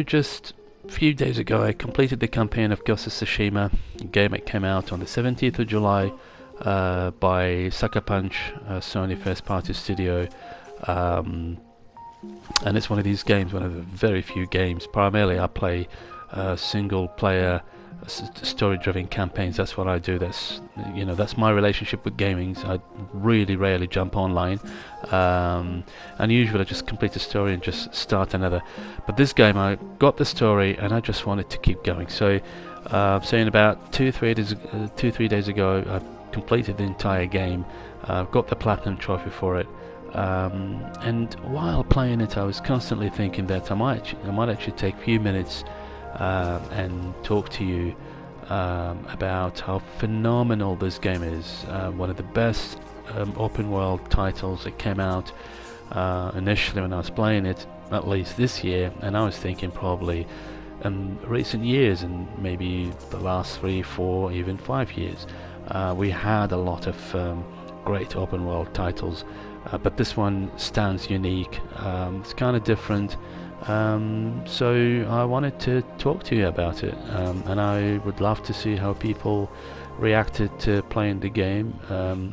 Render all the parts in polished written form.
just a few days ago I completed the campaign of Ghost of Tsushima, a game that came out on the 17th of July by Sucker Punch, Sony first party studio. And it's one of these games, one of the very few games. Primarily I play single player story driven campaigns. That's what I do. That's my relationship with gaming. I really rarely jump online, and usually I just complete a story and just start another. But this game, I got the story and I just wanted to keep going. So in about 2-3 days ago, I completed the entire game. Got the platinum trophy for it. And while playing it, I was constantly thinking that I might actually take a few minutes and talk to you about how phenomenal this game is. One of the best open world titles that came out initially when I was playing it, at least this year, and I was thinking probably in recent years, and maybe the last 3, 4, even 5 years. We had a lot of great open world titles, but this one stands unique. It's kind of different. So I wanted to talk to you about it, and I would love to see how people reacted to playing the game,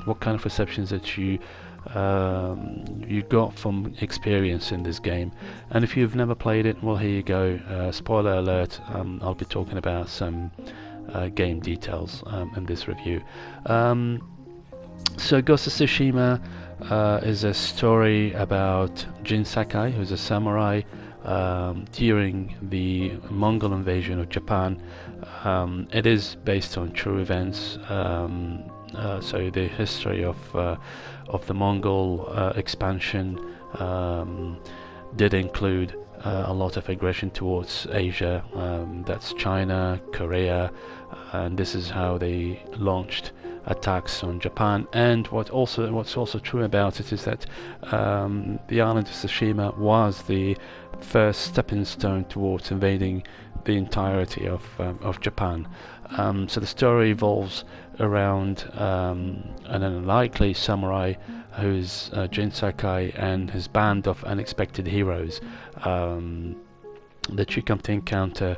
what kind of perceptions that you got from experience in this game. And if you've never played it, well, here you go. Spoiler alert, I'll be talking about some game details in this review. So Ghost of Tsushima is a story about Jin Sakai, who's a samurai during the Mongol invasion of Japan. It is based on true events, so the history of the Mongol expansion did include a lot of aggression towards Asia. That's China, Korea, and this is how they launched attacks on Japan. And what's also true about it is that the island of Tsushima was the first stepping stone towards invading the entirety of Japan. So the story evolves around an unlikely samurai who's Jin Sakai and his band of unexpected heroes that you come to encounter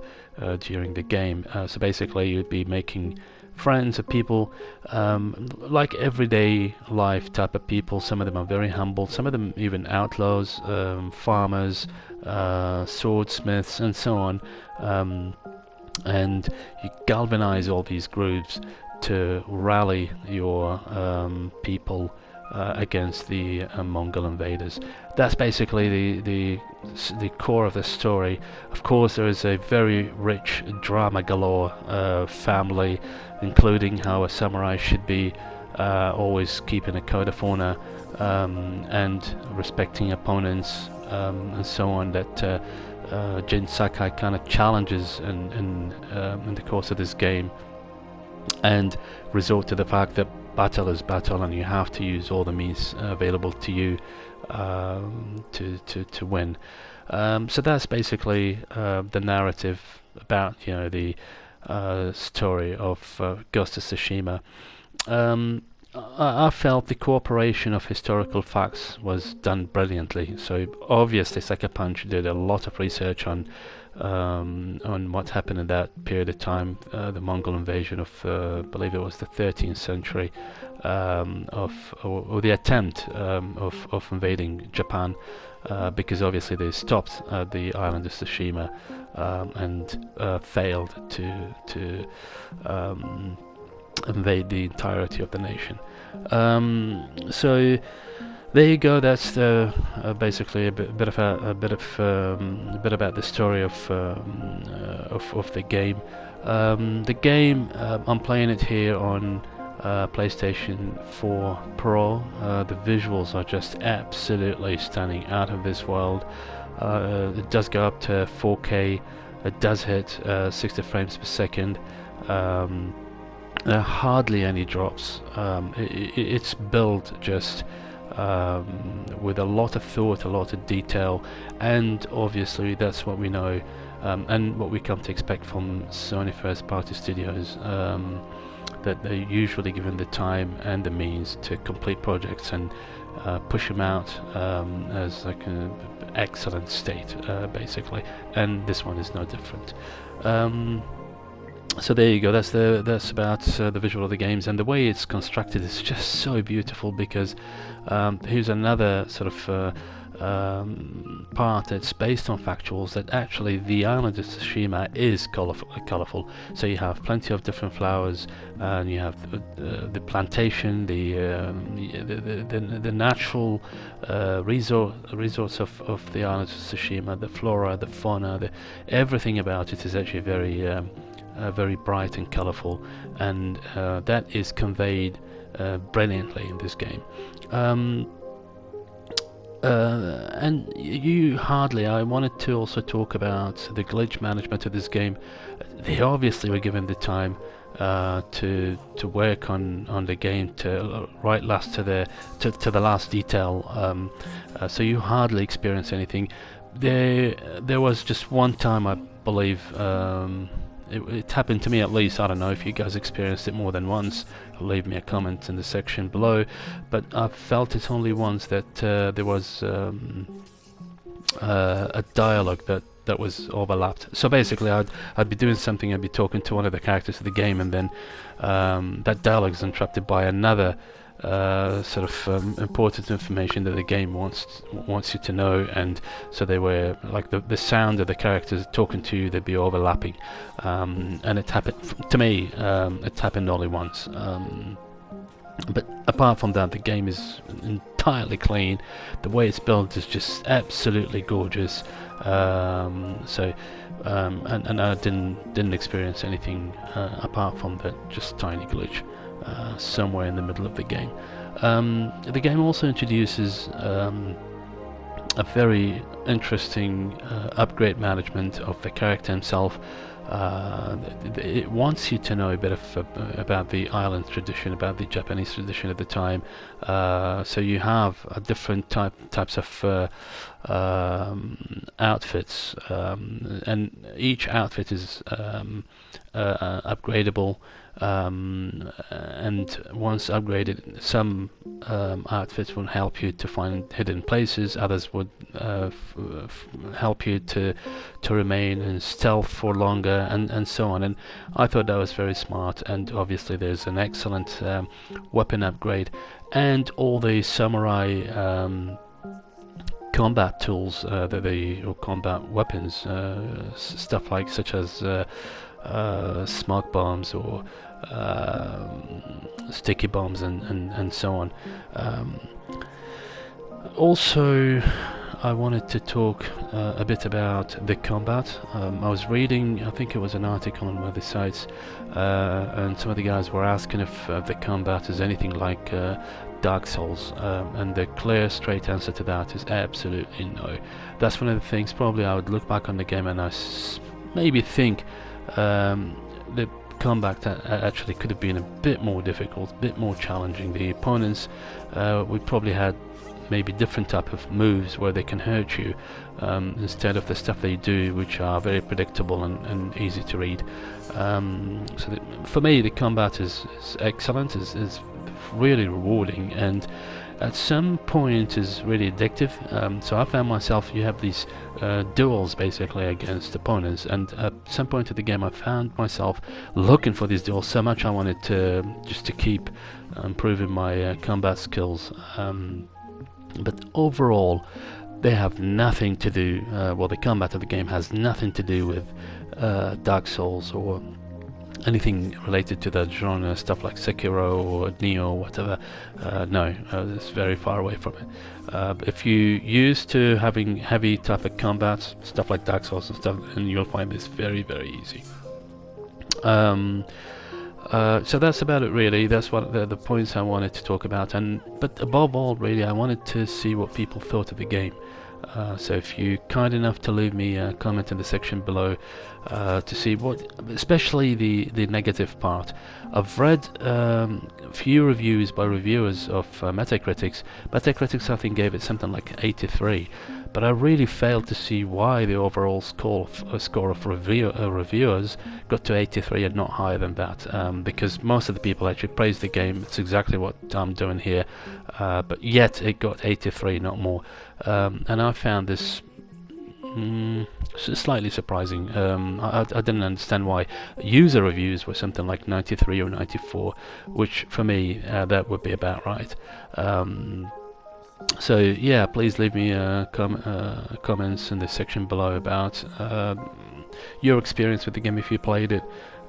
during the game. So basically you'd be making friends of people, like everyday life type of people. Some of them are very humble, some of them even outlaws, farmers, swordsmiths, and so on. And you galvanize all these groups to rally your people against the Mongol invaders. That's basically the core of the story. Of course, there is a very rich drama galore family, including how a samurai should be always keeping a code of honor and respecting opponents, and so on, that Jin Sakai kind of challenges in the course of this game, and resort to the fact that battle is battle and you have to use all the means available to you to win. So that's basically the narrative about the story of Ghost of Tsushima. I felt the cooperation of historical facts was done brilliantly. So obviously Sucker Punch did a lot of research on what happened in that period of time, the Mongol invasion of, I believe it was the 13th century, or the attempt of invading Japan, because obviously they stopped at the island of Tsushima and failed to invade the entirety of the nation. So there you go. That's basically a bit about the story of the game. The game, I'm playing it here on PlayStation 4 Pro. The visuals are just absolutely stunning, out of this world. It does go up to 4K. It does hit 60 frames per second. There are hardly any drops. It's built just with a lot of thought, a lot of detail, and obviously that's what we know and what we come to expect from Sony first party studios, that they're usually given the time and the means to complete projects and push them out as like an excellent state, basically, and this one is no different. So there you go. That's about the visual of the games, and the way it's constructed is just so beautiful, because here's another sort of part that's based on factuals, that actually the island of Tsushima is colorful. So you have plenty of different flowers, and you have the plantation, the natural resource of the island of Tsushima, the flora, the fauna, everything about it is actually very bright and colorful, and that is conveyed brilliantly in this game. And I wanted to also talk about the glitch management of this game. They obviously were given the time to work on the game to right last to the last detail. So you hardly experience anything. There was just one time, I believe. It happened to me, at least. I don't know if you guys experienced it more than once. Leave me a comment in the section below. But I felt it only once, that there was a dialogue that was overlapped. So basically, I'd be doing something, I'd be talking to one of the characters of the game, and then that dialogue is interrupted by another sort of important information that the game wants you to know, and so they were like the sound of the characters talking to you, they'd be overlapping, and it happened to me. It happened only once, but apart from that, the game is entirely clean. The way it's built is just absolutely gorgeous. And I didn't experience anything apart from that just tiny glitch somewhere in the middle of the game. The game also introduces a very interesting upgrade management of the character himself. It wants you to know a bit about the island tradition, about the Japanese tradition at the time. So you have different types of outfits, and each outfit is upgradable. And once upgraded, some outfits will help you to find hidden places, others would help you to remain in stealth for longer, and so on. And I thought that was very smart. And obviously there's an excellent weapon upgrade, and all the samurai combat tools or combat weapons, stuff like such as smoke bombs or sticky bombs, and so on. Also, I wanted to talk a bit about the combat. I was reading, I think it was an article on one of the sites, and some of the guys were asking if the combat is anything like Dark Souls, and the clear, straight answer to that is absolutely no. That's one of the things probably I would look back on the game and I maybe think the combat actually could have been a bit more difficult, a bit more challenging. The opponents, we probably had maybe different type of moves where they can hurt you, instead of the stuff they do, which are very predictable and easy to read. So for me, the combat is excellent, is really rewarding, and at some point is really addictive. So I found myself, you have these duels basically against opponents, and at some point of the game I found myself looking for these duels so much I wanted to just to keep improving my combat skills. But overall, they have nothing to do, well, the combat of the game has nothing to do with Dark Souls or anything related to that genre, stuff like Sekiro or Nioh or whatever. No, it's very far away from it. If you're used to having heavy type of combat, stuff like Dark Souls and stuff, then you'll find this very, very easy. So that's about it really. That's what the points I wanted to talk about, but above all really I wanted to see what people thought of the game. So if you're kind enough to leave me a comment in the section below to see what, especially the negative part. I've read few reviews by reviewers of Metacritics. Metacritics I think gave it something like 83, but I really failed to see why the overall score of reviewers got to 83 and not higher than that, because most of the people actually praised the game. It's exactly what I'm doing here, but yet it got 83, not more. And I found this slightly surprising. I didn't understand why user reviews were something like 93 or 94, which for me that would be about right. So yeah, please leave me comments in the section below about your experience with the game if you played it.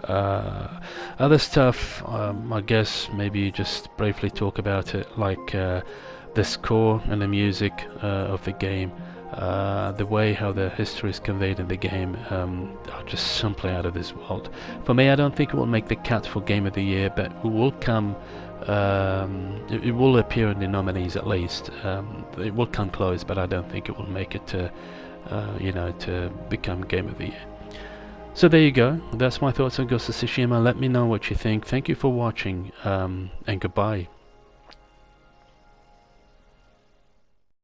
Other stuff, I guess maybe just briefly talk about it, like the score and the music of the game. The way how the history is conveyed in the game are just simply out of this world. For me, I don't think it will make the cut for Game of the Year, but it will come. It will appear in the nominees at least. It will come close, but I don't think it will make it to, to become Game of the Year. So there you go. That's my thoughts on Ghost of Tsushima. Let me know what you think. Thank you for watching, and goodbye.